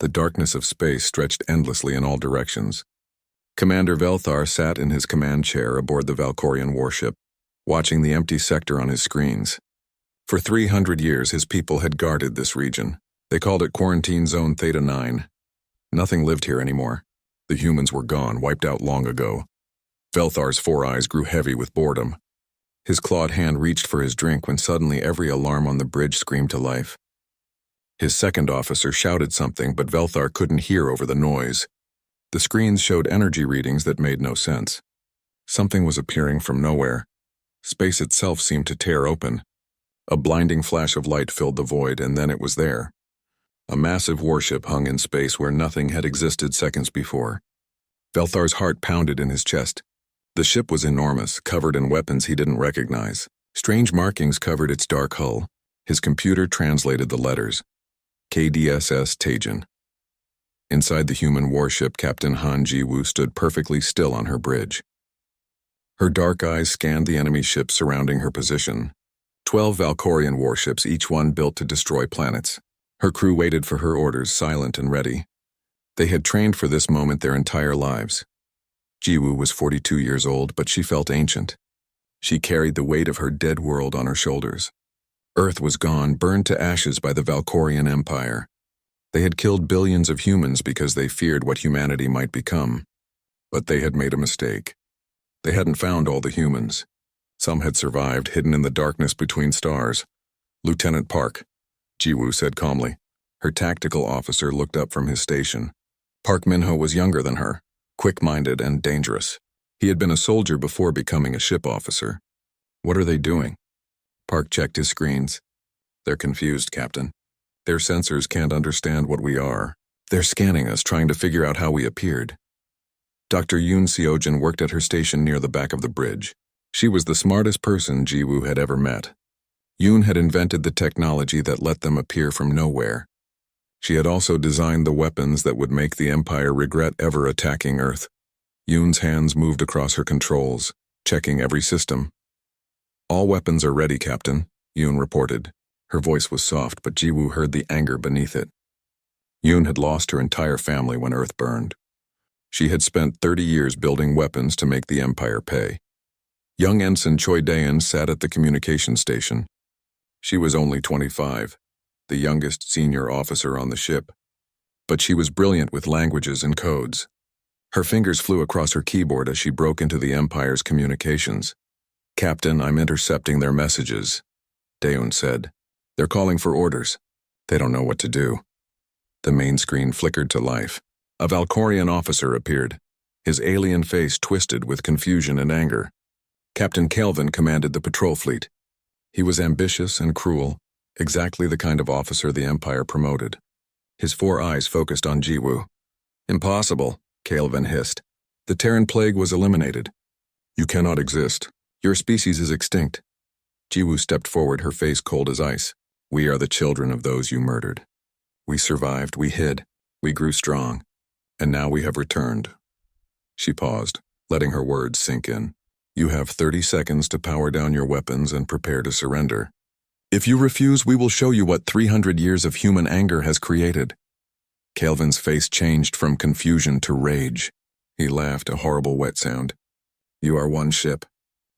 The darkness of space stretched endlessly in all directions. Commander Velthar sat in his command chair aboard the Valkorian warship, watching the empty sector on his screens. For 300 years, his people had guarded this region. They called it Quarantine Zone Theta 9. Nothing lived here anymore. The humans were gone, wiped out long ago. Velthar's 4 eyes grew heavy with boredom. His clawed hand reached for his drink when suddenly every alarm on the bridge screamed to life. His second officer shouted something, but Velthar couldn't hear over the noise. The screens showed energy readings that made no sense. Something was appearing from nowhere. Space itself seemed to tear open. A blinding flash of light filled the void, and then it was there. A massive warship hung in space where nothing had existed seconds before. Velthar's heart pounded in his chest. The ship was enormous, covered in weapons he didn't recognize. Strange markings covered its dark hull. His computer translated the letters. KDSS Tajin. Inside the human warship, Captain Han Ji-woo stood perfectly still on her bridge. Her dark eyes scanned the enemy ships surrounding her position. 12 Valkorian warships, each one built to destroy planets. Her crew waited for her orders, silent and ready. They had trained for this moment their entire lives. Ji-woo was 42 years old, but she felt ancient. She carried the weight of her dead world on her shoulders. Earth was gone, burned to ashes by the Valkorian Empire. They had killed billions of humans because they feared what humanity might become. But they had made a mistake. They hadn't found all the humans. Some had survived, hidden in the darkness between stars. Lieutenant Park, Ji-woo said calmly. Her tactical officer looked up from his station. Park Min-ho was younger than her, quick-minded and dangerous. He had been a soldier before becoming a ship officer. What are they doing? Park checked his screens. They're confused, Captain. Their sensors can't understand what we are. They're scanning us, trying to figure out how we appeared. Dr. Yoon Seojin worked at her station near the back of the bridge. She was the smartest person Ji-woo had ever met. Yoon had invented the technology that let them appear from nowhere. She had also designed the weapons that would make the Empire regret ever attacking Earth. Yoon's hands moved across her controls, checking every system. All weapons are ready, Captain, Yoon reported. Her voice was soft, but Ji-woo heard the anger beneath it. Yoon had lost her entire family when Earth burned. She had spent 30 years building weapons to make the Empire pay. Young Ensign Choi Daeun sat at the communication station. She was only 25, the youngest senior officer on the ship. But she was brilliant with languages and codes. Her fingers flew across her keyboard as she broke into the Empire's communications. Captain, I'm intercepting their messages, Daeun said. They're calling for orders. They don't know what to do. The main screen flickered to life. A Valkorian officer appeared, his alien face twisted with confusion and anger. Captain Kelvin commanded the patrol fleet. He was ambitious and cruel, exactly the kind of officer the Empire promoted. His 4 eyes focused on Ji-woo. Impossible, Kelvin hissed. The Terran plague was eliminated. You cannot exist. Your species is extinct. Ji-woo stepped forward, her face cold as ice. We are the children of those you murdered. We survived, we hid, we grew strong, and now we have returned. She paused, letting her words sink in. You have 30 seconds to power down your weapons and prepare to surrender. If you refuse, we will show you what 300 years of human anger has created. Kelvin's face changed from confusion to rage. He laughed, a horrible wet sound. You are one ship.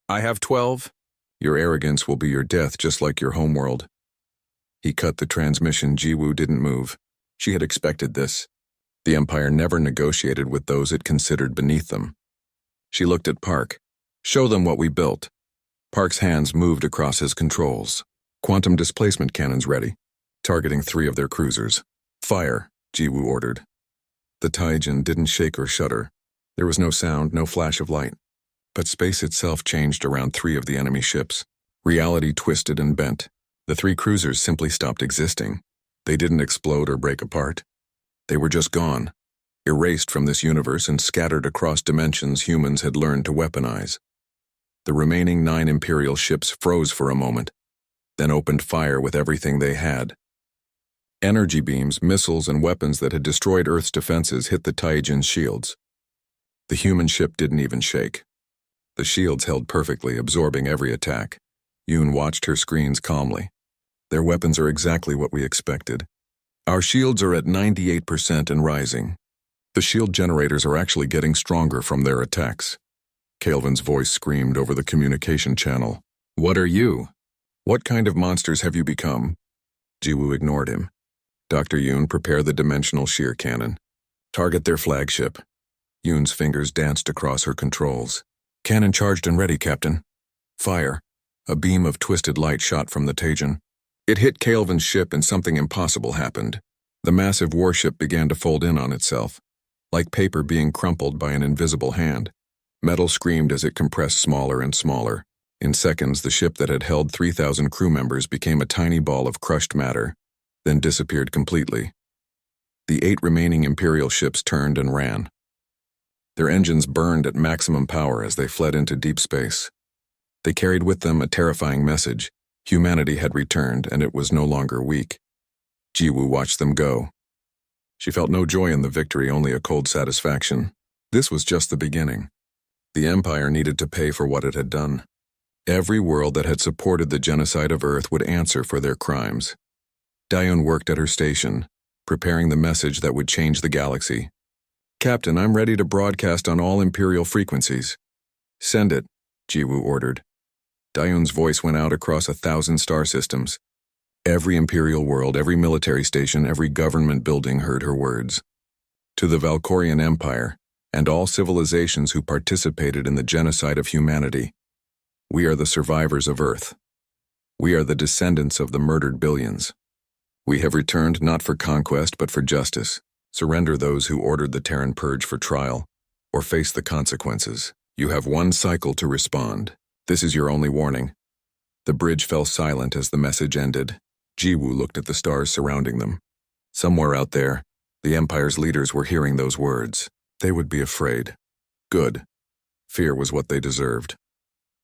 I have 12. Your arrogance will be your death, just like your homeworld. He cut the transmission. Ji-woo didn't move. She had expected this. The Empire never negotiated with those it considered beneath them. She looked at Park. Show them what we built. Park's hands moved across his controls. Quantum displacement cannons ready, targeting 3 of their cruisers. Fire, Ji-woo ordered. The Taijin didn't shake or shudder. There was no sound, no flash of light. But space itself changed around 3 of the enemy ships. Reality twisted and bent. The 3 cruisers simply stopped existing. They didn't explode or break apart. They were just gone, erased from this universe and scattered across dimensions humans had learned to weaponize. The remaining 9 Imperial ships froze for a moment, then opened fire with everything they had. Energy beams, missiles, and weapons that had destroyed Earth's defenses hit the Taijin's shields. The human ship didn't even shake. The shields held perfectly, absorbing every attack. Yoon watched her screens calmly. Their weapons are exactly what we expected. Our shields are at 98% and rising. The shield generators are actually getting stronger from their attacks. Calvin's voice screamed over the communication channel. What are you? What kind of monsters have you become? Jiwoo ignored him. Dr. Yoon, prepare the dimensional shear cannon. Target their flagship. Yoon's fingers danced across her controls. Cannon charged and ready, Captain. Fire. A beam of twisted light shot from the Taejan. It hit Calvin's ship and something impossible happened. The massive warship began to fold in on itself, like paper being crumpled by an invisible hand. Metal screamed as it compressed smaller and smaller. In seconds, the ship that had held 3,000 crew members became a tiny ball of crushed matter, then disappeared completely. The 8 remaining Imperial ships turned and ran. Their engines burned at maximum power as they fled into deep space. They carried with them a terrifying message. Humanity had returned, and it was no longer weak. Jiwoo watched them go. She felt no joy in the victory, only a cold satisfaction. This was just the beginning. The Empire needed to pay for what it had done. Every world that had supported the genocide of Earth would answer for their crimes. Daeun worked at her station, preparing the message that would change the galaxy. Captain, I'm ready to broadcast on all Imperial frequencies. Send it, Jiwoo ordered. Daeun's voice went out across 1,000 star systems. Every Imperial world, every military station, every government building heard her words. To the Valkorian Empire, and all civilizations who participated in the genocide of humanity, we are the survivors of Earth. We are the descendants of the murdered billions. We have returned not for conquest but for justice. Surrender those who ordered the Terran Purge for trial, or face the consequences. You have 1 cycle to respond. This is your only warning. The bridge fell silent as the message ended. Jiwoo looked at the stars surrounding them. Somewhere out there, the Empire's leaders were hearing those words. They would be afraid. Good. Fear was what they deserved.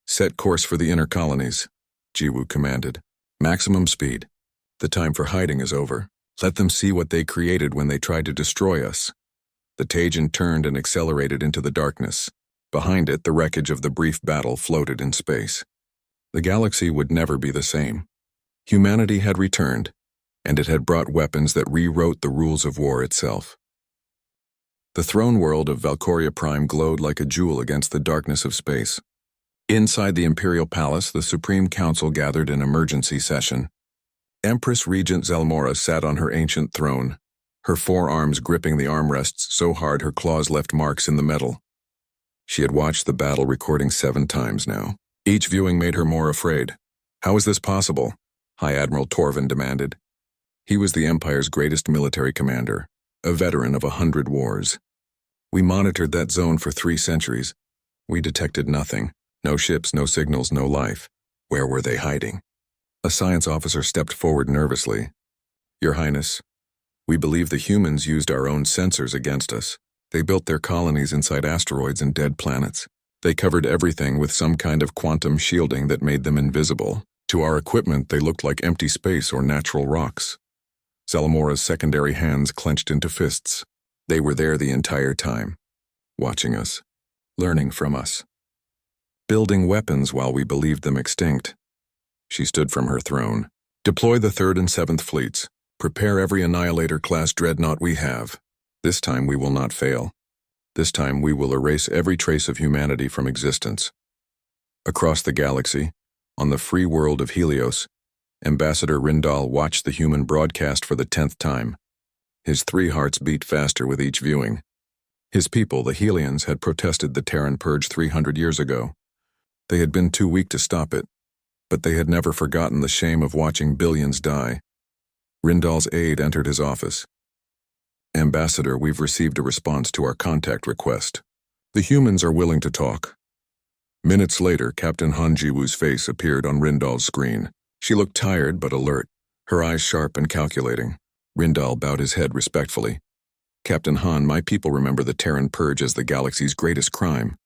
Set course for the inner colonies, Jiwoo commanded. Maximum speed. The time for hiding is over. Let them see what they created when they tried to destroy us. The Taejan turned and accelerated into the darkness. Behind it, the wreckage of the brief battle floated in space. The galaxy would never be the same. Humanity had returned, and it had brought weapons that rewrote the rules of war itself. The throne world of Valkoria Prime glowed like a jewel against the darkness of space. Inside the Imperial Palace, the Supreme Council gathered in emergency session. Empress Regent Zelmora sat on her ancient throne, her forearms gripping the armrests so hard her claws left marks in the metal. She had watched the battle recording 7 times now. Each viewing made her more afraid. How is this possible? High Admiral Torvin demanded. He was the Empire's greatest military commander, a veteran of 100 wars. We monitored that zone for 3 centuries. We detected nothing. No ships, no signals, no life. Where were they hiding? A science officer stepped forward nervously. Your Highness, we believe the humans used our own sensors against us. They built their colonies inside asteroids and dead planets. They covered everything with some kind of quantum shielding that made them invisible. To our equipment, they looked like empty space or natural rocks. Zelmora's secondary hands clenched into fists. They were there the entire time, watching us, learning from us, building weapons while we believed them extinct. She stood from her throne. Deploy the 3rd and 7th fleets. Prepare every Annihilator-class dreadnought we have. This time we will not fail. This time we will erase every trace of humanity from existence. Across the galaxy, on the free world of Helios, Ambassador Rindal watched the human broadcast for the 10th time. His 3 hearts beat faster with each viewing. His people, the Helians, had protested the Terran Purge 300 years ago. They had been too weak to stop it, but they had never forgotten the shame of watching billions die. Rindal's aide entered his office. Ambassador, we've received a response to our contact request. The humans are willing to talk. Minutes later, Captain Han Jiwoo's face appeared on Rindal's screen. She looked tired but alert, her eyes sharp and calculating. Rindal bowed his head respectfully. Captain Han, my people remember the Terran Purge as the galaxy's greatest crime.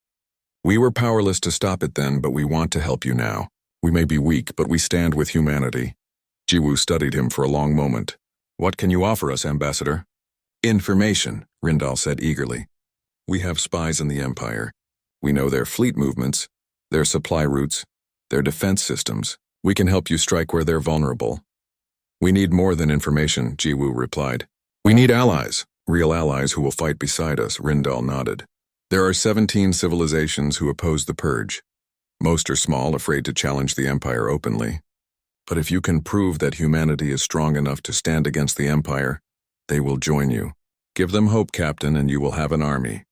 We were powerless to stop it then, but we want to help you now. We may be weak, but we stand with humanity. Jiwoo studied him for a long moment. What can you offer us, Ambassador? Information, Rindal said eagerly. We have spies in the Empire. We know their fleet movements, their supply routes, their defense systems. We can help you strike where they're vulnerable. We need more than information, Jiwoo replied. We need allies, real allies who will fight beside us, Rindal nodded. There are 17 civilizations who oppose the purge. Most are small, afraid to challenge the Empire openly. But if you can prove that humanity is strong enough to stand against the Empire, they will join you. Give them hope, Captain, and you will have an army.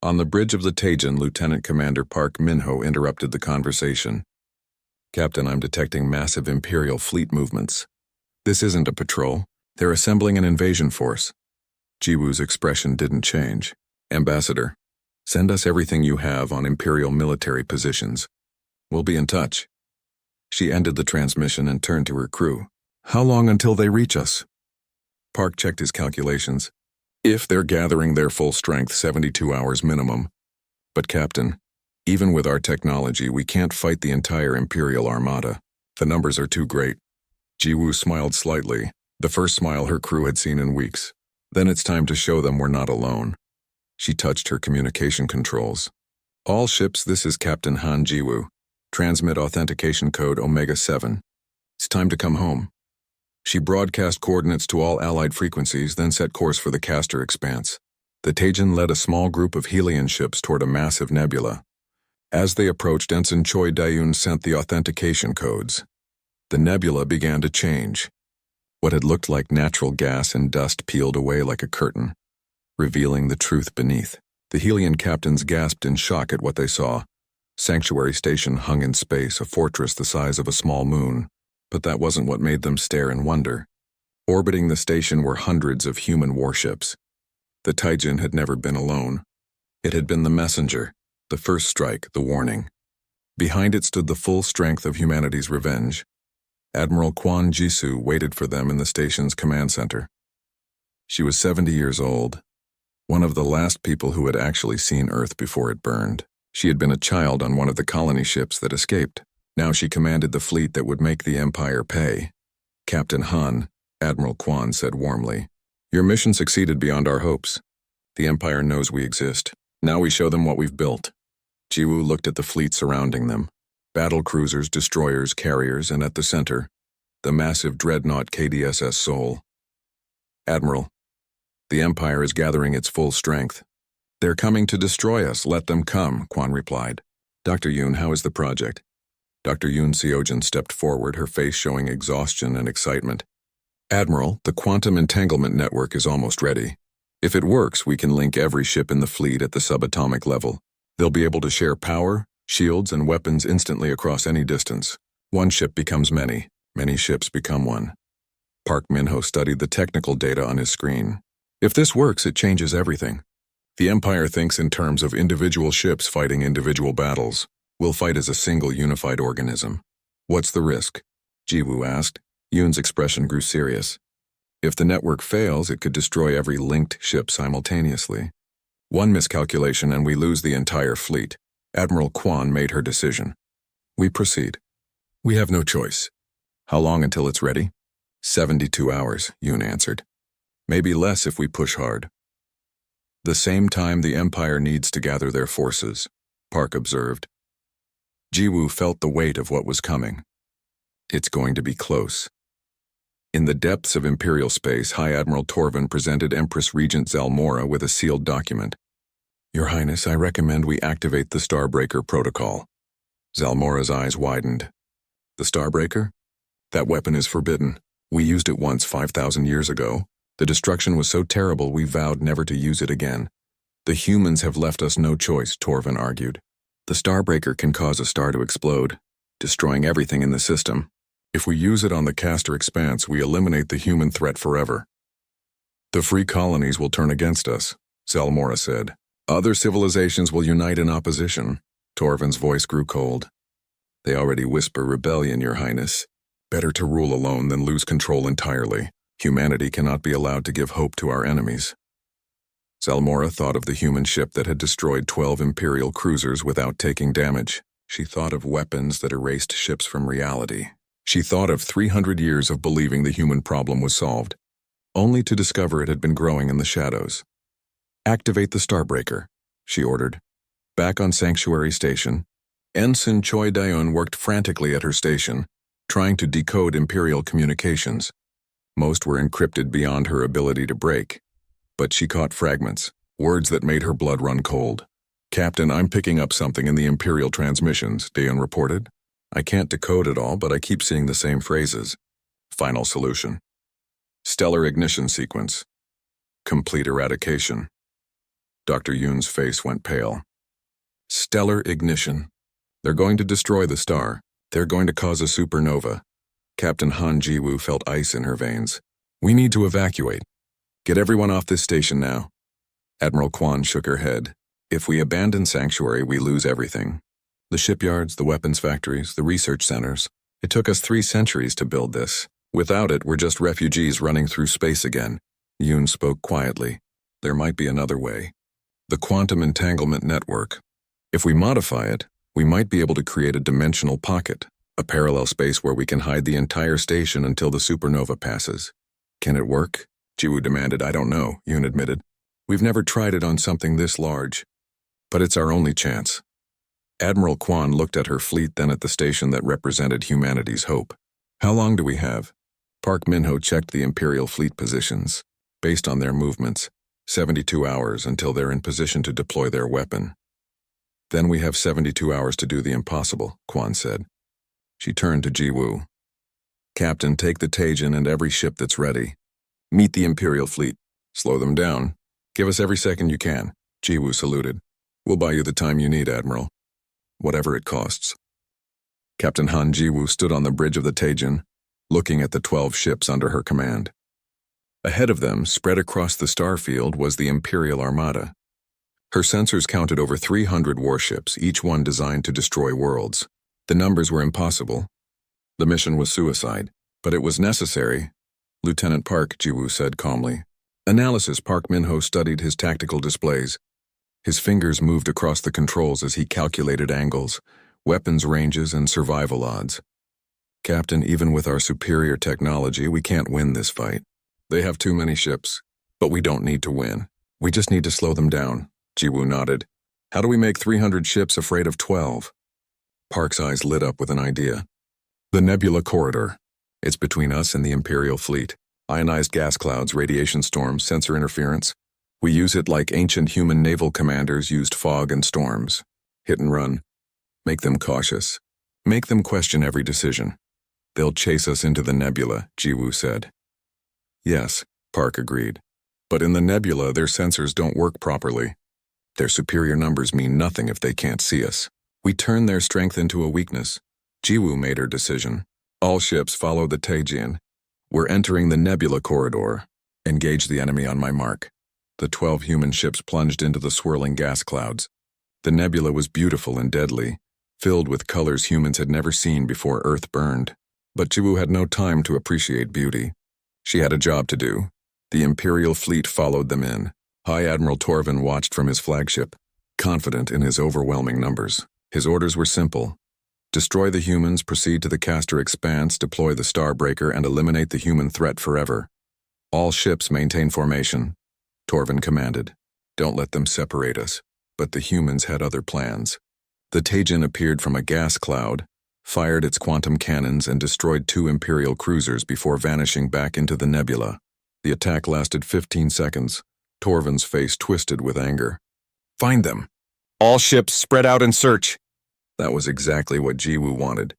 On the bridge of the Taejin, Lieutenant Commander Park Minho interrupted the conversation. Captain, I'm detecting massive Imperial fleet movements. This isn't a patrol. They're assembling an invasion force. Jiwoo's expression didn't change. Ambassador, send us everything you have on Imperial military positions. We'll be in touch. She ended the transmission and turned to her crew. How long until they reach us? Park checked his calculations. If they're gathering their full strength, 72 hours minimum. But Captain, even with our technology, we can't fight the entire Imperial Armada. The numbers are too great. Jiwoo smiled slightly, the first smile her crew had seen in weeks. Then it's time to show them we're not alone. She touched her communication controls. All ships, this is Captain Han Jiwoo. Transmit authentication code Omega-7. It's time to come home. She broadcast coordinates to all allied frequencies, then set course for the Castor Expanse. The Taejin led a small group of Helian ships toward a massive nebula. As they approached, Ensign Choi Daeun sent the authentication codes. The nebula began to change. What had looked like natural gas and dust peeled away like a curtain, revealing the truth beneath. The Helian captains gasped in shock at what they saw. Sanctuary Station hung in space, a fortress the size of a small moon. But that wasn't what made them stare in wonder. Orbiting the station were hundreds of human warships. The Taejin had never been alone. It had been the messenger, the first strike, the warning. Behind it stood the full strength of humanity's revenge. Admiral Kwon Jisoo waited for them in the station's command center. She was 70 years old, one of the last people who had actually seen Earth before it burned. She had been a child on one of the colony ships that escaped. Now she commanded the fleet that would make the Empire pay. Captain Han, Admiral Kwon said warmly, your mission succeeded beyond our hopes. The Empire knows we exist. Now we show them what we've built. Jiwoo looked at the fleet surrounding them. Battle cruisers, destroyers, carriers, and at the center, the massive dreadnought KDSS Seoul. Admiral, the Empire is gathering its full strength. They're coming to destroy us. Let them come, Kwon replied. Dr. Yoon, how is the project? Dr. Yoon Seojin stepped forward, her face showing exhaustion and excitement. Admiral, the quantum entanglement network is almost ready. If it works, we can link every ship in the fleet at the subatomic level. They'll be able to share power, shields, and weapons instantly across any distance. One ship becomes many. Many ships become one. Park Minho studied the technical data on his screen. If this works, it changes everything. The Empire thinks in terms of individual ships fighting individual battles. We'll fight as a single unified organism. What's the risk? Jiwoo asked. Yoon's expression grew serious. If the network fails, it could destroy every linked ship simultaneously. One miscalculation and we lose the entire fleet. Admiral Kwon made her decision. We proceed. We have no choice. How long until it's ready? 72 hours, Yoon answered. Maybe less if we push hard. The same time the Empire needs to gather their forces, Park observed. Jiwoo felt the weight of what was coming. It's going to be close. In the depths of Imperial space, High Admiral Torvin presented Empress Regent Zalmora with a sealed document. Your Highness, I recommend we activate the Starbreaker protocol. Zalmora's eyes widened. The Starbreaker? That weapon is forbidden. We used it once 5,000 years ago. The destruction was so terrible we vowed never to use it again. The humans have left us no choice, Torvin argued. The Starbreaker can cause a star to explode, destroying everything in the system. If we use it on the Castor Expanse, we eliminate the human threat forever. The free colonies will turn against us, Zalmora said. Other civilizations will unite in opposition. Torvin's voice grew cold. They already whisper rebellion, Your Highness. Better to rule alone than lose control entirely. Humanity cannot be allowed to give hope to our enemies. Zalmora thought of the human ship that had destroyed 12 Imperial cruisers without taking damage. She thought of weapons that erased ships from reality. She thought of 300 years of believing the human problem was solved, only to discover it had been growing in the shadows. Activate the Starbreaker, she ordered. Back on Sanctuary Station, Ensign Choi Daeun worked frantically at her station, trying to decode Imperial communications. Most were encrypted beyond her ability to break. But she caught fragments, words that made her blood run cold. "Captain, I'm picking up something in the Imperial transmissions," Dayon reported. "I can't decode it all, but I keep seeing the same phrases. Final solution. Stellar ignition sequence. Complete eradication." Dr. Yoon's face went pale. Stellar ignition. They're going to destroy the star. They're going to cause a supernova. Captain Han Jiwoo felt ice in her veins. "We need to evacuate. Get everyone off this station now." Admiral Kwan shook her head. "If we abandon Sanctuary, we lose everything. The shipyards, the weapons factories, the research centers. It took us 3 centuries to build this. Without it, we're just refugees running through space again." Yoon spoke quietly. "There might be another way. The quantum entanglement network. If we modify it, we might be able to create a dimensional pocket, a parallel space where we can hide the entire station until the supernova passes." "Can it work?" Jiwoo demanded. "I don't know," Yoon admitted. "We've never tried it on something this large. But it's our only chance." Admiral Kwan looked at her fleet, then at the station that represented humanity's hope. "How long do we have?" Park Min-ho checked the Imperial fleet positions. Based on their movements, 72 hours until they're in position to deploy their weapon. "Then we have 72 hours to do the impossible," Kwan said. She turned to Jiwoo. "Captain, take the Taejin and every ship that's ready. Meet the Imperial fleet. Slow them down. Give us every second you can." Jiwoo saluted. "We'll buy you the time you need, Admiral. Whatever it costs." Captain Han Jiwoo stood on the bridge of the Taejin, looking at the 12 ships under her command. Ahead of them, spread across the starfield, was the Imperial Armada. Her sensors counted over 300 warships, each one designed to destroy worlds. The numbers were impossible. The mission was suicide, but it was necessary. "Lieutenant Park," Jiwoo said calmly. Analysis. Park Min-ho studied his tactical displays. His fingers moved across the controls as he calculated angles, weapons ranges, and survival odds. "Captain, even with our superior technology, we can't win this fight. They have too many ships, but we don't need to win. We just need to slow them down." Jiwoo nodded. "How do we make 300 ships afraid of 12? Park's eyes lit up with an idea. "The Nebula Corridor. It's between us and the Imperial fleet. Ionized gas clouds, radiation storms, sensor interference. We use it like ancient human naval commanders used fog and storms. Hit and run. Make them cautious. Make them question every decision. They'll chase us into the nebula," Jiwoo said. "Yes," Park agreed. "But in the nebula, their sensors don't work properly. Their superior numbers mean nothing if they can't see us. We turn their strength into a weakness." Jiwoo made her decision. "All ships follow the Taejin. We're entering the Nebula Corridor. Engage the enemy on my mark." The 12 human ships plunged into the swirling gas clouds. The nebula was beautiful and deadly, filled with colors humans had never seen before Earth burned. But Jiwoo had no time to appreciate beauty. She had a job to do. The Imperial fleet followed them in. High Admiral Torvin watched from his flagship, confident in his overwhelming numbers. His orders were simple. Destroy the humans, proceed to the Castor Expanse, deploy the Starbreaker, and eliminate the human threat forever. "All ships maintain formation," Torvin commanded. "Don't let them separate us." But the humans had other plans. The Taejin appeared from a gas cloud, fired its quantum cannons, and destroyed 2 Imperial cruisers before vanishing back into the nebula. The attack lasted 15 seconds. Torvin's face twisted with anger. "Find them! All ships spread out and search!" That was exactly what Jiwoo wanted.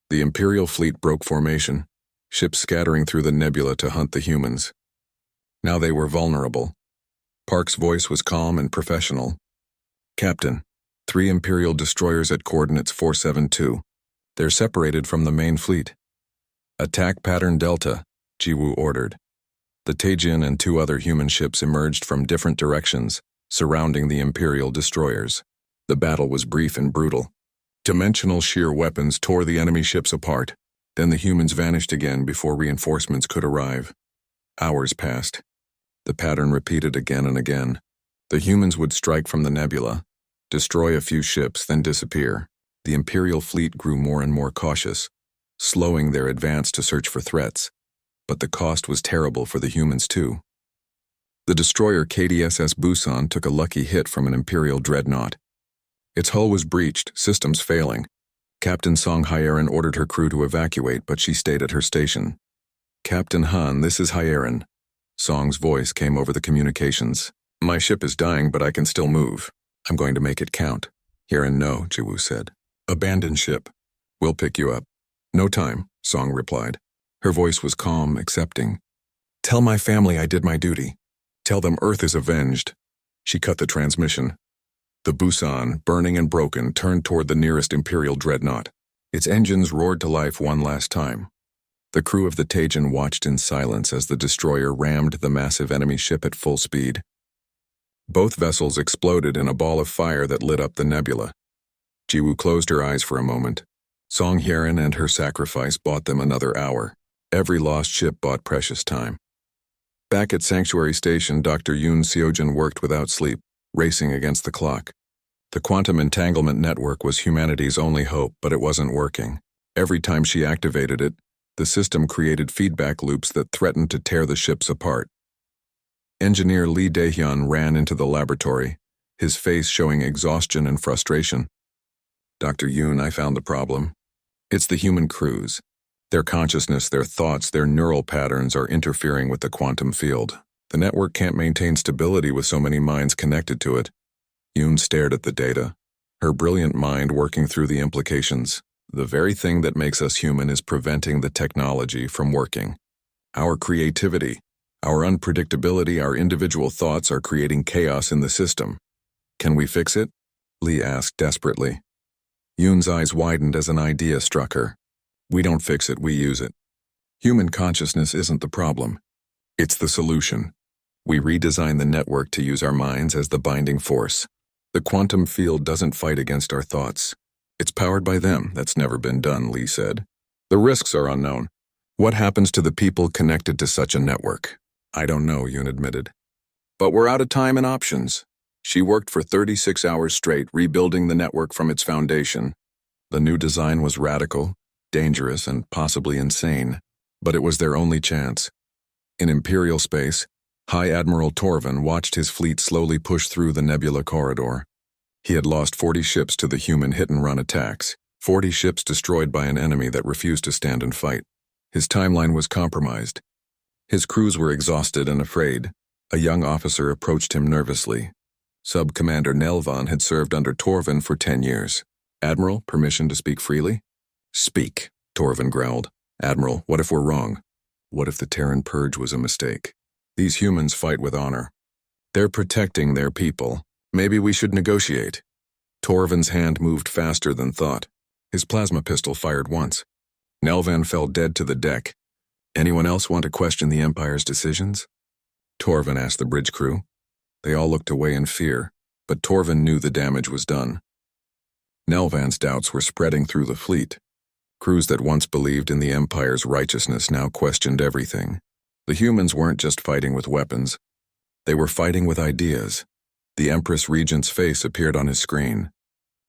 The Imperial fleet broke formation, ships scattering through the nebula to hunt the humans. Now they were vulnerable. Park's voice was calm and professional. "Captain, 3 Imperial destroyers at coordinates 472. They're separated from the main fleet." "Attack pattern Delta," Jiwoo ordered. The Taejin and 2 other human ships emerged from different directions, surrounding the Imperial destroyers. The battle was brief and brutal. Dimensional shear weapons tore the enemy ships apart. Then the humans vanished again before reinforcements could arrive. Hours passed. The pattern repeated again and again. The humans would strike from the nebula, destroy a few ships, then disappear. The Imperial fleet grew more and more cautious, slowing their advance to search for threats. But the cost was terrible for the humans too. The destroyer KDSS Busan took a lucky hit from an Imperial dreadnought. Its hull was breached, systems failing. Captain Song Hyerin ordered her crew to evacuate, but she stayed at her station. Captain Han, this is Hyerin. Song's voice came over the communications. My ship is dying, but I can still move. I'm going to make it count. Hyerin, no, Jiwoo said. Abandon ship. We'll pick you up. No time, Song replied. Her voice was calm, accepting. Tell my family I did my duty. Tell them Earth is avenged. She cut the transmission. The Busan, burning and broken, turned toward the nearest Imperial dreadnought. Its engines roared to life one last time. The crew of the Taejin watched in silence as the destroyer rammed the massive enemy ship at full speed. Both vessels exploded in a ball of fire that lit up the nebula. Jiwoo closed her eyes for a moment. Song Hyerin and her sacrifice bought them another hour. Every lost ship bought precious time. Back at Sanctuary Station, Dr. Yoon Seojin worked without sleep, racing against the clock. The quantum entanglement network was humanity's only hope, but it wasn't working. Every time she activated it, the system created feedback loops that threatened to tear the ships apart. Engineer Lee Dae-hyun ran into the laboratory, his face showing exhaustion and frustration. Dr. Yoon, I found the problem. It's the human crews. Their consciousness, their thoughts, their neural patterns are interfering with the quantum field. The network can't maintain stability with so many minds connected to it. Yoon stared at the data, her brilliant mind working through the implications. The very thing that makes us human is preventing the technology from working. Our creativity, our unpredictability, our individual thoughts are creating chaos in the system. Can we fix it? Lee asked desperately. Yoon's eyes widened as an idea struck her. We don't fix it, we use it. Human consciousness isn't the problem. It's the solution. We redesign the network to use our minds as the binding force. The quantum field doesn't fight against our thoughts. It's powered by them. That's never been done, Lee said. The risks are unknown. What happens to the people connected to such a network? I don't know, Yoon admitted. But we're out of time and options. She worked for 36 hours straight, rebuilding the network from its foundation. The new design was radical, dangerous, and possibly insane, but it was their only chance. In Imperial space, High Admiral Torvin watched his fleet slowly push through the nebula corridor. He had lost 40 ships to the human hit-and-run attacks, 40 ships destroyed by an enemy that refused to stand and fight. His timeline was compromised. His crews were exhausted and afraid. A young officer approached him nervously. Sub-Commander Nelvan had served under Torvin for 10 years. Admiral, permission to speak freely? Speak, Torvin growled. Admiral, what if we're wrong? What if the Terran purge was a mistake? These humans fight with honor. They're protecting their people. Maybe we should negotiate. Torvin's hand moved faster than thought. His plasma pistol fired once. Nelvan fell dead to the deck. Anyone else want to question the Empire's decisions? Torvin asked the bridge crew. They all looked away in fear, but Torvin knew the damage was done. Nelvan's doubts were spreading through the fleet. Crews that once believed in the Empire's righteousness now questioned everything. The humans weren't just fighting with weapons. They were fighting with ideas. The Empress Regent's face appeared on his screen.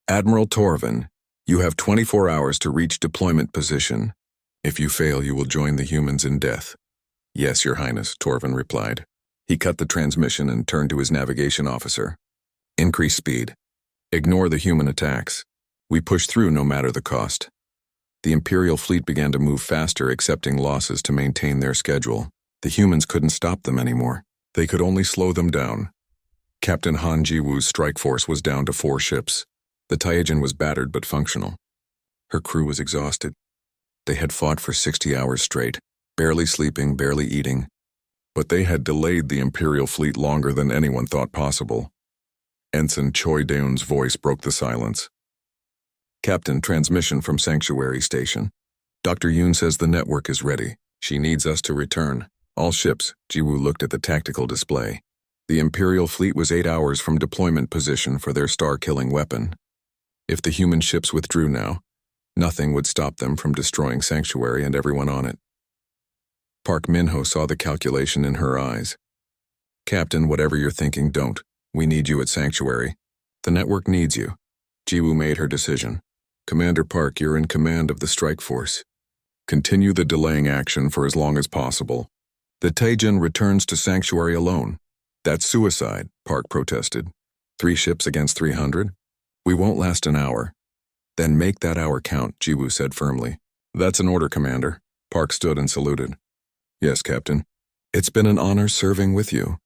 Admiral Torvin, you have 24 hours to reach deployment position. If you fail, you will join the humans in death. Yes, Your Highness, Torvin replied. He cut the transmission and turned to his navigation officer. Increase speed. Ignore the human attacks. We push through no matter the cost. The Imperial fleet began to move faster, accepting losses to maintain their schedule. The humans couldn't stop them anymore. They could only slow them down. Captain Han Ji-woo's strike force was down to 4 ships. The Taejin was battered but functional. Her crew was exhausted. They had fought for 60 hours straight, barely sleeping, barely eating. But they had delayed the Imperial fleet longer than anyone thought possible. Ensign Choi Daeun's voice broke the silence. Captain, transmission from Sanctuary Station. Dr. Yoon says the network is ready. She needs us to return. All ships, Jiwoo looked at the tactical display. The Imperial fleet was 8 hours from deployment position for their star-killing weapon. If the human ships withdrew now, nothing would stop them from destroying Sanctuary and everyone on it. Park Min-ho saw the calculation in her eyes. Captain, whatever you're thinking, don't. We need you at Sanctuary. The network needs you. Jiwoo made her decision. Commander Park, you're in command of the strike force. Continue the delaying action for as long as possible. The Taejin returns to Sanctuary alone. That's suicide, Park protested. 3 ships against 300? We won't last an hour. Then make that hour count, Jiwoo said firmly. That's an order, Commander. Park stood and saluted. Yes, Captain. It's been an honor serving with you.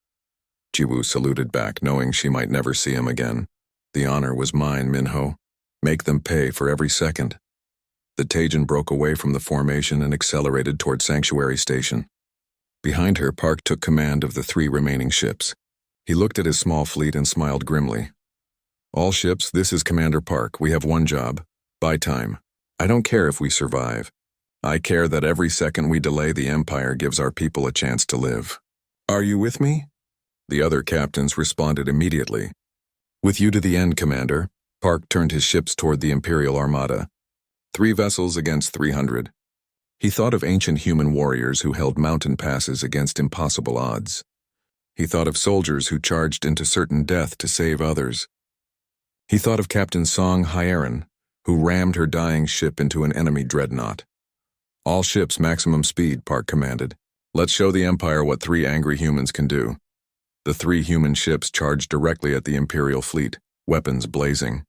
Jiwoo saluted back, knowing she might never see him again. The honor was mine, Minho. Make them pay for every second. The Tajin broke away from the formation and accelerated toward Sanctuary Station. Behind her, Park took command of the 3 remaining ships. He looked at his small fleet and smiled grimly. All ships, this is Commander Park. We have one job. Buy time. I don't care if we survive. I care that every second we delay, the Empire gives our people a chance to live. Are you with me? The other captains responded immediately. With you to the end, Commander. Park turned his ships toward the Imperial Armada. 3 vessels against 300. He thought of ancient human warriors who held mountain passes against impossible odds. He thought of soldiers who charged into certain death to save others. He thought of Captain Song Hyeran, who rammed her dying ship into an enemy dreadnought. All ships maximum speed, Park commanded. Let's show the Empire what 3 angry humans can do. The 3 human ships charged directly at the Imperial fleet, weapons blazing.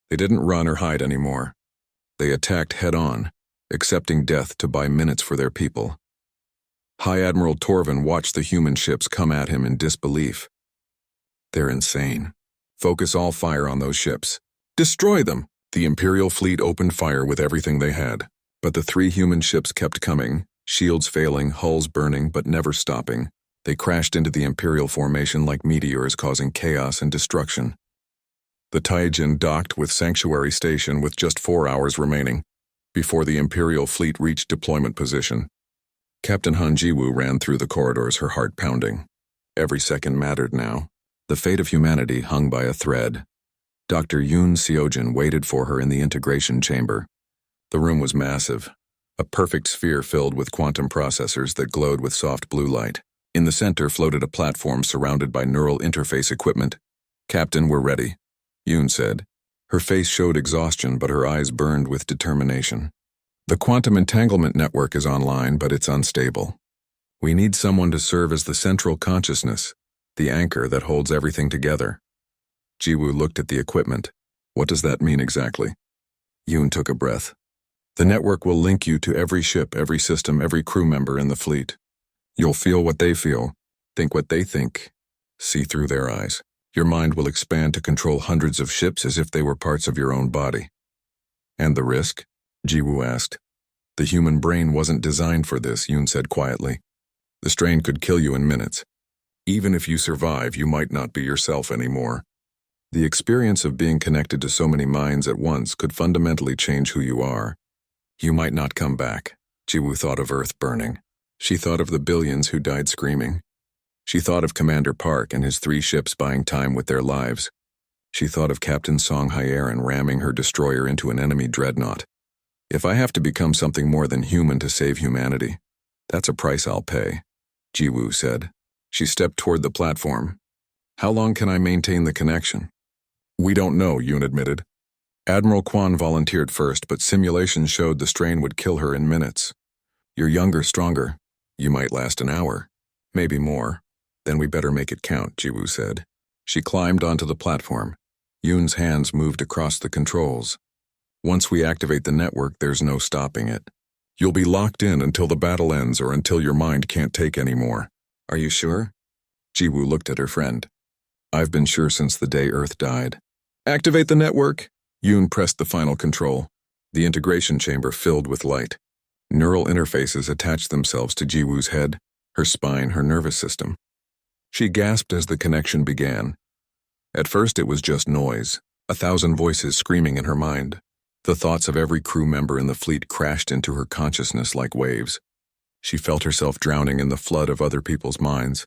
They didn't run or hide anymore. They attacked head-on, accepting death to buy minutes for their people. High Admiral Torvin watched the human ships come at him in disbelief. They're insane. Focus all fire on those ships. Destroy them! The Imperial fleet opened fire with everything they had, but the 3 human ships kept coming, shields failing, hulls burning, but never stopping. They crashed into the Imperial formation like meteors, causing chaos and destruction. The Taijin docked with Sanctuary Station with just 4 hours remaining, before the Imperial fleet reached deployment position. Captain Han Jiwoo ran through the corridors, her heart pounding. Every second mattered now. The fate of humanity hung by a thread. Dr. Yoon Seojin waited for her in the integration chamber. The room was massive, a perfect sphere filled with quantum processors that glowed with soft blue light. In the center floated a platform surrounded by neural interface equipment. Captain, we're ready, Yoon said. Her face showed exhaustion, but her eyes burned with determination. The quantum entanglement network is online, but it's unstable. We need someone to serve as the central consciousness, the anchor that holds everything together. Jiwoo looked at the equipment. What does that mean exactly? Yoon took a breath. The network will link you to every ship, every system, every crew member in the fleet. You'll feel what they feel, think what they think, see through their eyes. Your mind will expand to control hundreds of ships as if they were parts of your own body. And the risk? Jiwoo asked. The human brain wasn't designed for this, Yoon said quietly. The strain could kill you in minutes. Even if you survive, you might not be yourself anymore. The experience of being connected to so many minds at once could fundamentally change who you are. You might not come back. Jiwoo thought of Earth burning. She thought of the billions who died screaming. She thought of Commander Park and his 3 ships buying time with their lives. She thought of Captain Song Hyeran ramming her destroyer into an enemy dreadnought. If I have to become something more than human to save humanity, that's a price I'll pay, Jiwoo said. She stepped toward the platform. How long can I maintain the connection? We don't know, Yoon admitted. Admiral Kwan volunteered first, but simulations showed the strain would kill her in minutes. You're younger, stronger. You might last an hour, maybe more. Then we better make it count, Jiwoo said. She climbed onto the platform. Yoon's hands moved across the controls. Once we activate the network, there's no stopping it. You'll be locked in until the battle ends or until your mind can't take any more. Are you sure? Jiwoo looked at her friend. I've been sure since the day Earth died. Activate the network! Yoon pressed the final control. The integration chamber filled with light. Neural interfaces attached themselves to Jiwoo's head, her spine, her nervous system. She gasped as the connection began. At first it was just noise, 1,000 voices screaming in her mind. The thoughts of every crew member in the fleet crashed into her consciousness like waves. She felt herself drowning in the flood of other people's minds.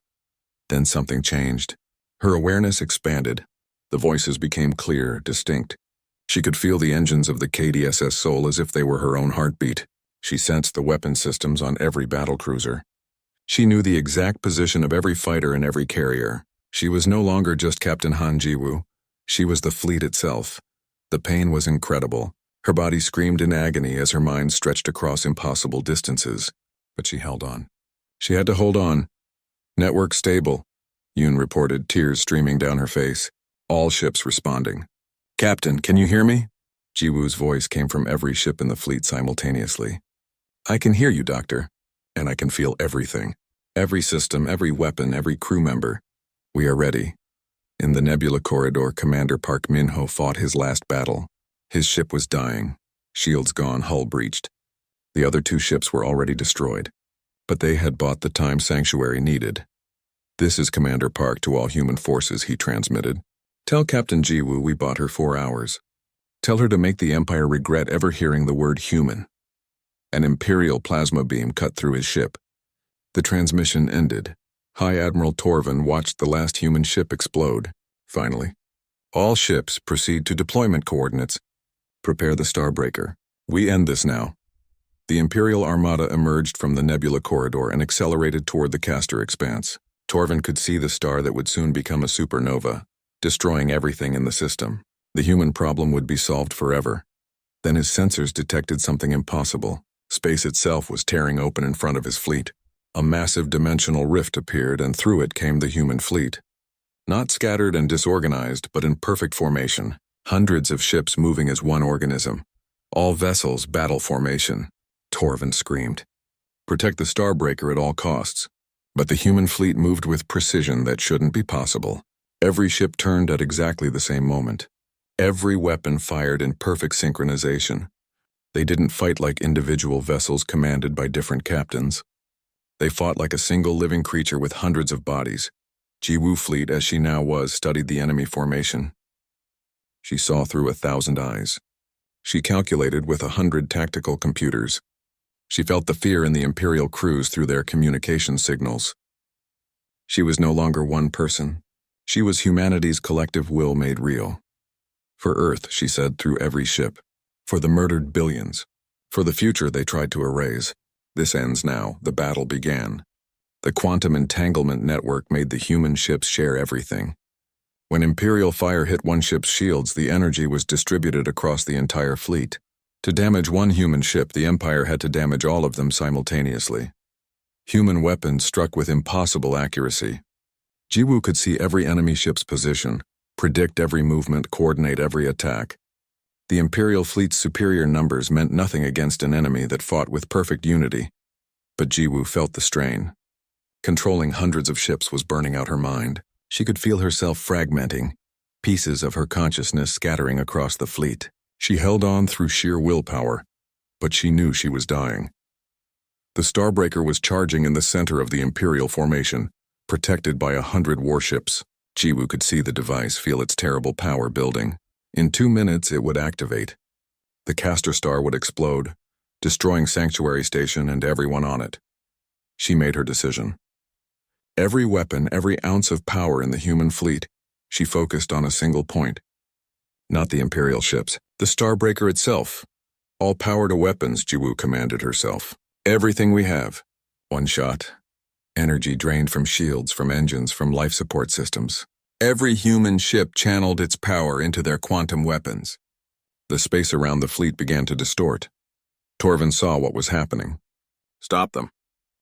Then something changed. Her awareness expanded. The voices became clear, distinct. She could feel the engines of the KDSS Soul as if they were her own heartbeat. She sensed the weapon systems on every battlecruiser. She knew the exact position of every fighter and every carrier. She was no longer just Captain Han Jiwoo. She was the fleet itself. The pain was incredible. Her body screamed in agony as her mind stretched across impossible distances. But she held on. She had to hold on. Network stable, Yoon reported, tears streaming down her face. All ships responding. Captain, can you hear me? Jiwoo's voice came from every ship in the fleet simultaneously. I can hear you, Doctor. and I can feel everything. Every system, every weapon, every crew member. We are ready. In the nebula corridor, Commander Park Min-ho fought his last battle. His ship was dying. Shields gone, hull breached. The other 2 ships were already destroyed. But they had bought the time Sanctuary needed. "This is Commander Park to all human forces," he transmitted. "Tell Captain Jiwoo we bought her 4 hours. Tell her to make the Empire regret ever hearing the word human." An Imperial plasma beam cut through his ship. The transmission ended. High Admiral Torvin watched the last human ship explode. Finally, "All ships proceed to deployment coordinates. Prepare the Starbreaker. We end this now." The Imperial Armada emerged from the nebula corridor and accelerated toward the Castor Expanse. Torvin could see the star that would soon become a supernova, destroying everything in the system. The human problem would be solved forever. Then his sensors detected something impossible. Space itself was tearing open in front of his fleet. A massive dimensional rift appeared, and through it came the human fleet. Not scattered and disorganized, but in perfect formation. Hundreds of ships moving as one organism. All vessels, battle formation. Torvin screamed. Protect the Starbreaker at all costs. But the human fleet moved with precision that shouldn't be possible. Every ship turned at exactly the same moment. Every weapon fired in perfect synchronization. They didn't fight like individual vessels commanded by different captains. They fought like a single living creature with hundreds of bodies. Jiwoo fleet, as she now was, studied the enemy formation. She saw through 1,000 eyes. She calculated with 100 tactical computers. She felt the fear in the Imperial crews through their communication signals. She was no longer one person. She was humanity's collective will made real. For Earth, she said through every ship. For the murdered billions. For the future they tried to erase. This ends now. The battle began. The quantum entanglement network made the human ships share everything. When Imperial fire hit one ship's shields, the energy was distributed across the entire fleet. To damage one human ship, the Empire had to damage all of them simultaneously. Human weapons struck with impossible accuracy. Jiwoo could see every enemy ship's position, predict every movement, coordinate every attack. The Imperial fleet's superior numbers meant nothing against an enemy that fought with perfect unity. But Jiwoo felt the strain. Controlling hundreds of ships was burning out her mind. She could feel herself fragmenting, pieces of her consciousness scattering across the fleet. She held on through sheer willpower, but she knew she was dying. The Starbreaker was charging in the center of the Imperial formation, protected by 100 warships. Jiwoo could see the device, feel its terrible power building. In 2 minutes, it would activate. The Castor Star would explode, destroying Sanctuary Station and everyone on it. She made her decision. Every weapon, every ounce of power in the human fleet, she focused on a single point. Not the Imperial ships, the Starbreaker itself. All power to weapons, Jiwoo commanded herself. Everything we have. One shot. Energy drained from shields, from engines, from life support systems. Every human ship channeled its power into their quantum weapons. The space around the fleet began to distort. Torvin saw what was happening. "Stop them.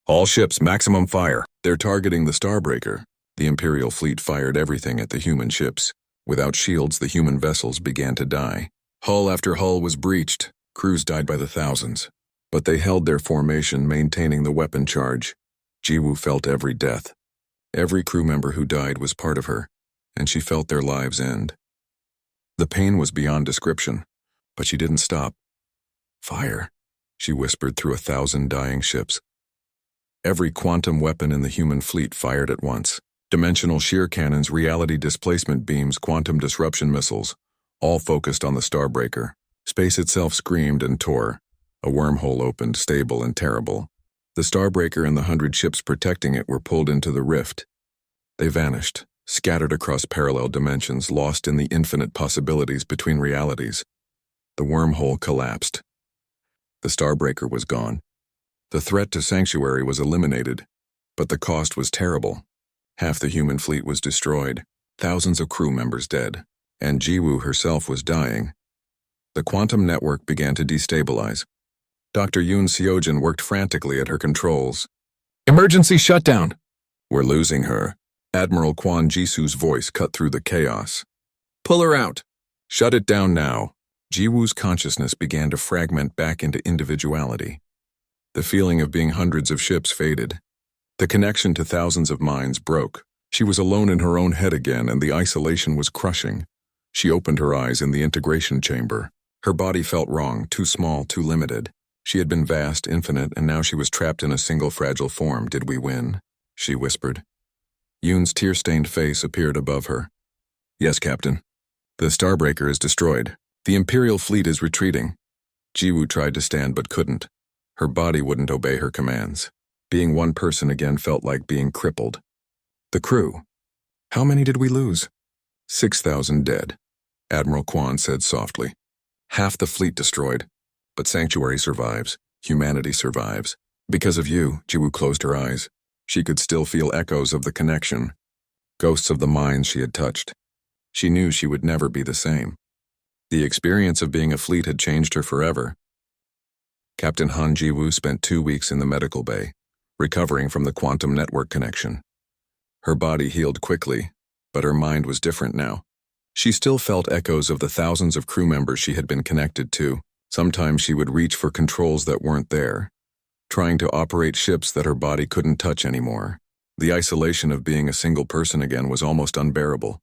All ships, maximum fire. They're targeting the Starbreaker." The Imperial fleet fired everything at the human ships. Without shields, the human vessels began to die. Hull after hull was breached. Crews died by the thousands. But they held their formation, maintaining the weapon charge. Jiwoo felt every death. Every crew member who died was part of her, and she felt their lives end. The pain was beyond description, but she didn't stop. "Fire," she whispered through 1,000 dying ships. Every quantum weapon in the human fleet fired at once. Dimensional shear cannons, reality displacement beams, quantum disruption missiles, all focused on the Starbreaker. Space itself screamed and tore. A wormhole opened, stable and terrible. The Starbreaker and the 100 ships protecting it were pulled into the rift. They vanished, scattered across parallel dimensions, lost in the infinite possibilities between realities. The wormhole collapsed. The Starbreaker was gone. The threat to Sanctuary was eliminated, but the cost was terrible. Half the human fleet was destroyed, thousands of crew members dead, and Jiwoo herself was dying. The quantum network began to destabilize. Dr. Yoon Seojin worked frantically at her controls. "Emergency shutdown!" "We're losing her." Admiral Kwon Jisu's voice cut through the chaos. "Pull her out." "Shut it down now." Jiwoo's consciousness began to fragment back into individuality. The feeling of being hundreds of ships faded. The connection to thousands of minds broke. She was alone in her own head again, and the isolation was crushing. She opened her eyes in the integration chamber. Her body felt wrong, too small, too limited. She had been vast, infinite, and now she was trapped in a single fragile form. Did we win? She whispered. Yoon's tear-stained face appeared above her. Yes, Captain. The Starbreaker is destroyed. The Imperial fleet is retreating. Jiwoo tried to stand but couldn't. Her body wouldn't obey her commands. Being one person again felt like being crippled. The crew. How many did we lose? 6,000 dead, Admiral Kwon said softly. Half the fleet destroyed. But Sanctuary survives. Humanity survives. Because of you, Jiwoo closed her eyes. She could still feel echoes of the connection. Ghosts of the minds she had touched. She knew she would never be the same. The experience of being a fleet had changed her forever. Captain Han Jiwoo spent 2 weeks in the medical bay, recovering from the quantum network connection. Her body healed quickly, but her mind was different now. She still felt echoes of the thousands of crew members she had been connected to. Sometimes she would reach for controls that weren't there, trying to operate ships that her body couldn't touch anymore. The isolation of being a single person again was almost unbearable.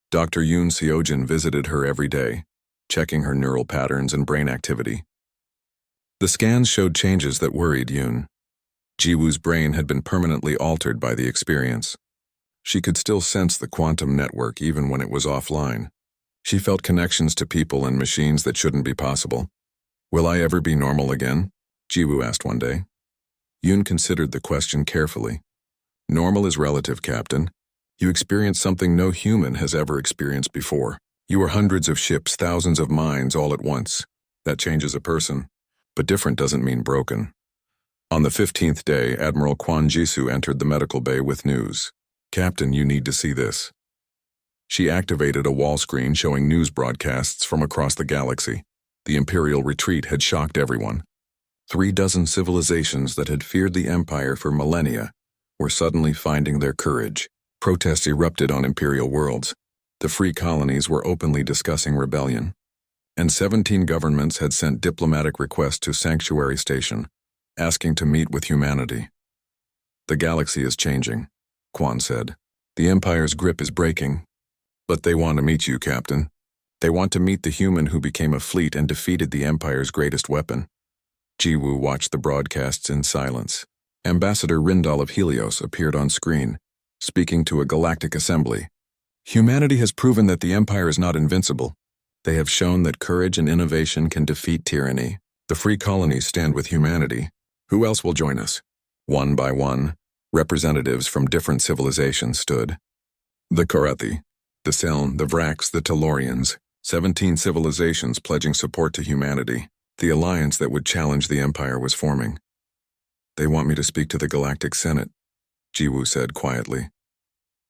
Dr. Yoon Seojin visited her every day, checking her neural patterns and brain activity. The scans showed changes that worried Yoon. Jiwoo's brain had been permanently altered by the experience. She could still sense the quantum network even when it was offline. She felt connections to people and machines that shouldn't be possible. Will I ever be normal again? Jiwoo asked one day. Yoon considered the question carefully. Normal is relative, Captain. You experience something no human has ever experienced before. You are hundreds of ships, thousands of minds all at once. That changes a person. But different doesn't mean broken. On the 15th day, Admiral Kwon Jisoo entered the medical bay with news. Captain, you need to see this. She activated a wall screen showing news broadcasts from across the galaxy. The Imperial retreat had shocked everyone. 36 civilizations that had feared the Empire for millennia were suddenly finding their courage. Protests erupted on Imperial worlds. The free colonies were openly discussing rebellion. And 17 governments had sent diplomatic requests to Sanctuary Station, asking to meet with humanity. The galaxy is changing, Kwon said. The Empire's grip is breaking. But they want to meet you, Captain. They want to meet the human who became a fleet and defeated the Empire's greatest weapon. Jiwoo watched the broadcasts in silence. Ambassador Rindal of Helios appeared on screen, speaking to a galactic assembly. Humanity has proven that the Empire is not invincible. They have shown that courage and innovation can defeat tyranny. The free colonies stand with humanity. Who else will join us? One by one, representatives from different civilizations stood. The Korathi, the Seln, the Vrax, the Tellurians, 17 civilizations pledging support to humanity. The alliance that would challenge the Empire was forming. They want me to speak to the Galactic Senate, Jiwoo said quietly.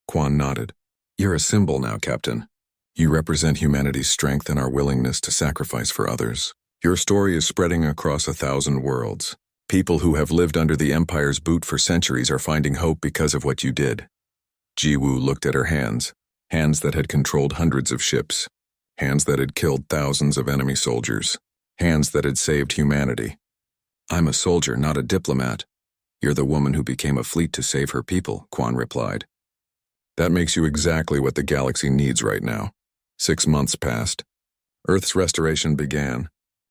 Kwon nodded. You're a symbol now, Captain. You represent humanity's strength and our willingness to sacrifice for others. Your story is spreading across 1,000 worlds. People who have lived under the Empire's boot for centuries are finding hope because of what you did. Jiwoo looked at her hands that had controlled hundreds of ships, hands that had killed thousands of enemy soldiers, hands that had saved humanity. I'm a soldier, not a diplomat. You're the woman who became a fleet to save her people, Kwon replied. That makes you exactly what the galaxy needs right now. 6 months passed. Earth's restoration began.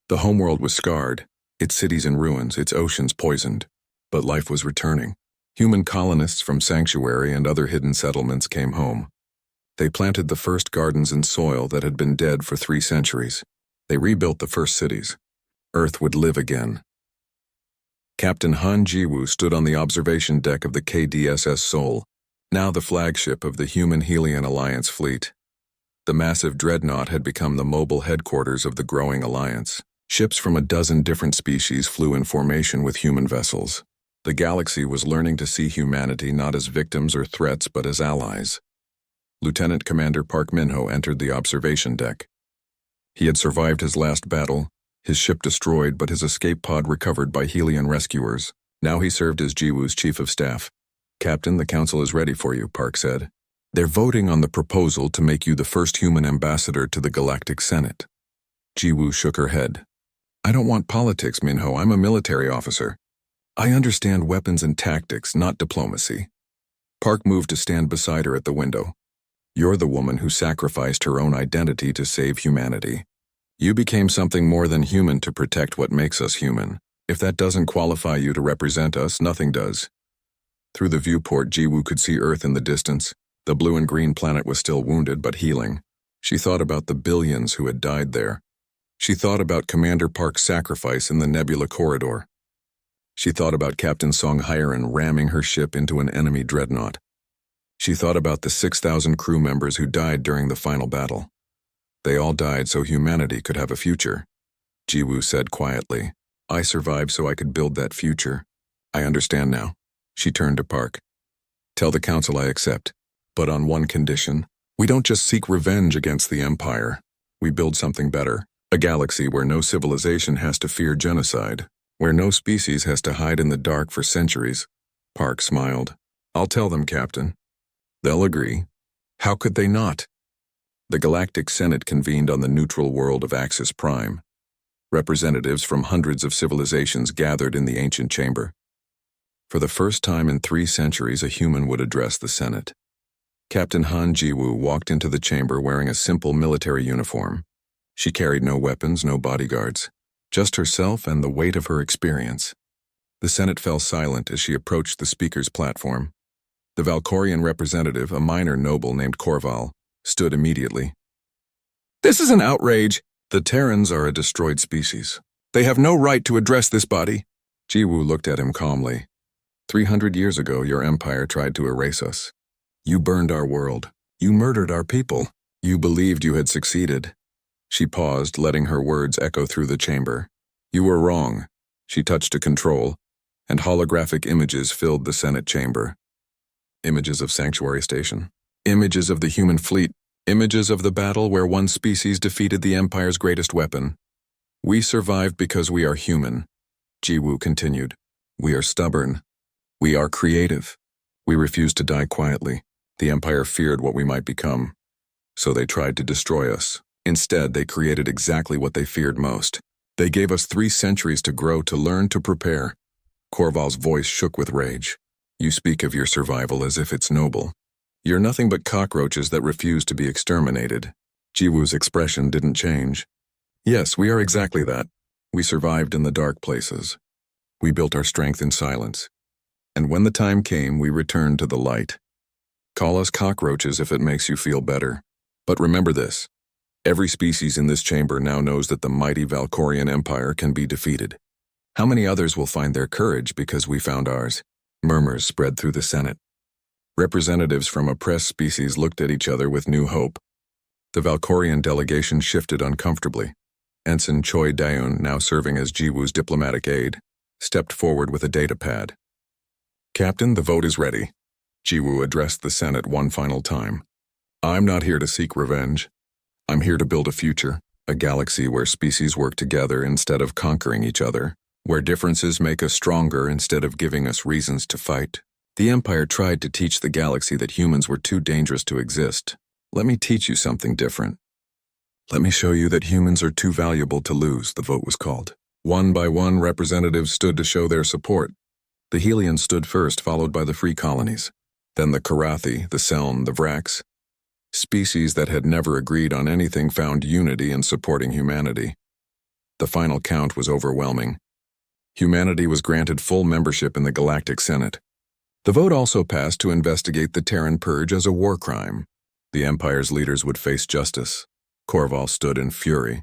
The homeworld was scarred, its cities in ruins, its oceans poisoned. But life was returning. Human colonists from Sanctuary and other hidden settlements came home. They planted the first gardens in soil that had been dead for 3 centuries. They rebuilt the first cities. Earth would live again. Captain Han Jiwoo stood on the observation deck of the KDSS Seoul, now the flagship of the Human Helian Alliance fleet. The massive dreadnought had become the mobile headquarters of the growing alliance. Ships from a dozen different species flew in formation with human vessels. The galaxy was learning to see humanity not as victims or threats but as allies. Lieutenant Commander Park Min-ho entered the observation deck. He had survived his last battle, his ship destroyed but his escape pod recovered by Helian rescuers. Now he served as Jiwoo's chief of staff. Captain, the council is ready for you, Park said. They're voting on the proposal to make you the first human ambassador to the Galactic Senate. Jiwoo shook her head. I don't want politics, Min-ho. I'm a military officer. I understand weapons and tactics, not diplomacy. Park moved to stand beside her at the window. You're the woman who sacrificed her own identity to save humanity. You became something more than human to protect what makes us human. If that doesn't qualify you to represent us, nothing does. Through the viewport, Jiwoo could see Earth in the distance. The blue and green planet was still wounded but healing. She thought about the billions who had died there. She thought about Commander Park's sacrifice in the Nebula Corridor. She thought about Captain Song Hyeon ramming her ship into an enemy dreadnought. She thought about the 6,000 crew members who died during the final battle. They all died so humanity could have a future. Jiwoo said quietly, I survived so I could build that future. I understand now. She turned to Park. Tell the Council I accept, but on one condition. We don't just seek revenge against the Empire. We build something better, a galaxy where no civilization has to fear genocide, where no species has to hide in the dark for centuries. Park smiled. I'll tell them, Captain. They'll agree. How could they not? The Galactic Senate convened on the neutral world of Axis Prime. Representatives from hundreds of civilizations gathered in the ancient chamber. For the first time in 3 centuries, a human would address the Senate. Captain Han Jiwoo walked into the chamber wearing a simple military uniform. She carried no weapons, no bodyguards, just herself and the weight of her experience. The Senate fell silent as she approached the speaker's platform. The Valkorian representative, a minor noble named Korval, stood immediately. This is an outrage. The Terrans are a destroyed species. They have no right to address this body. Jiwoo looked at him calmly. 300 years ago, your empire tried to erase us. You burned our world. You murdered our people. You believed you had succeeded. She paused, letting her words echo through the chamber. You were wrong. She touched a control, and holographic images filled the Senate chamber. Images of Sanctuary Station. Images of the human fleet. Images of the battle where one species defeated the Empire's greatest weapon. We survived because we are human. Jiwoo continued. We are stubborn. We are creative. We refuse to die quietly. The Empire feared what we might become, so they tried to destroy us. Instead, they created exactly what they feared most. They gave us 3 centuries to grow, to learn, to prepare. Korval's voice shook with rage. You speak of your survival as if it's noble. You're nothing but cockroaches that refuse to be exterminated. Jiwoo's expression didn't change. Yes, we are exactly that. We survived in the dark places. We built our strength in silence. And when the time came, we returned to the light. Call us cockroaches if it makes you feel better. But remember this. Every species in this chamber now knows that the mighty Valkorian Empire can be defeated. How many others will find their courage because we found ours? Murmurs spread through the Senate. Representatives from oppressed species looked at each other with new hope. The Valkorian delegation shifted uncomfortably. Ensign Choi Daeun, now serving as Jiwoo's diplomatic aide, stepped forward with a data pad. Captain, the vote is ready. Jiwoo addressed the Senate one final time. I'm not here to seek revenge. I'm here to build a future, a galaxy where species work together instead of conquering each other, where differences make us stronger instead of giving us reasons to fight. The Empire tried to teach the galaxy that humans were too dangerous to exist. Let me teach you something different. Let me show you that humans are too valuable to lose, the vote was called. One by one, representatives stood to show their support. The Helians stood first, followed by the free colonies. Then the Karathi, the Seln, the Vrax. Species that had never agreed on anything found unity in supporting humanity. The final count was overwhelming. Humanity was granted full membership in the Galactic Senate. The vote also passed to investigate the Terran Purge as a war crime. The Empire's leaders would face justice. Korval stood in fury.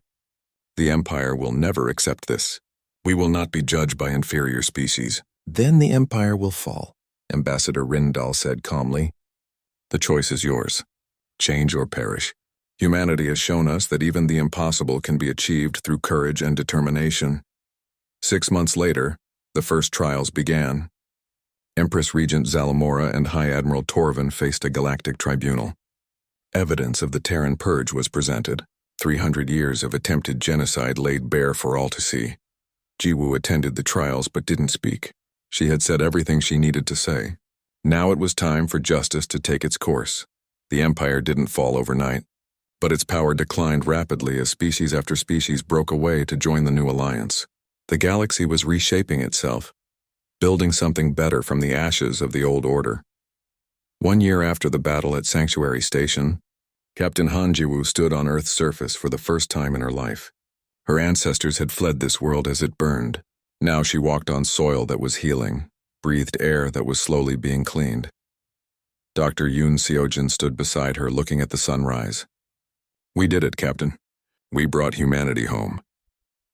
The Empire will never accept this. We will not be judged by inferior species. Then the Empire will fall, Ambassador Rindal said calmly. The choice is yours. Change or perish. Humanity has shown us that even the impossible can be achieved through courage and determination. 6 months later, the first trials began. Empress Regent Zalamora and High Admiral Torvin faced a galactic tribunal. Evidence of the Terran Purge was presented. 300 years of attempted genocide laid bare for all to see. Jiwoo attended the trials but didn't speak. She had said everything she needed to say. Now it was time for justice to take its course. The Empire didn't fall overnight, but its power declined rapidly as species after species broke away to join the new alliance. The galaxy was reshaping itself. building something better from the ashes of the old order. 1 year after the battle at Sanctuary Station, Captain Han Jiwoo stood on Earth's surface for the first time in her life. Her ancestors had fled this world as it burned. Now she walked on soil that was healing, breathed air that was slowly being cleaned. Dr. Yoon Seojin stood beside her, looking at the sunrise. "We did it, Captain. We brought humanity home."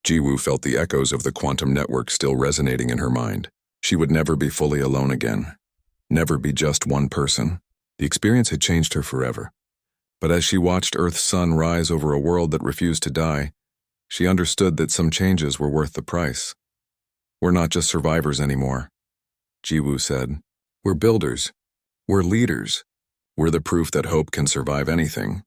Jiwoo felt the echoes of the quantum network still resonating in her mind. She would never be fully alone again. Never be just one person. The experience had changed her forever. But as she watched Earth's sun rise over a world that refused to die, she understood that some changes were worth the price. "We're not just survivors anymore," Jiwoo said. "We're builders. We're leaders. We're the proof that hope can survive anything."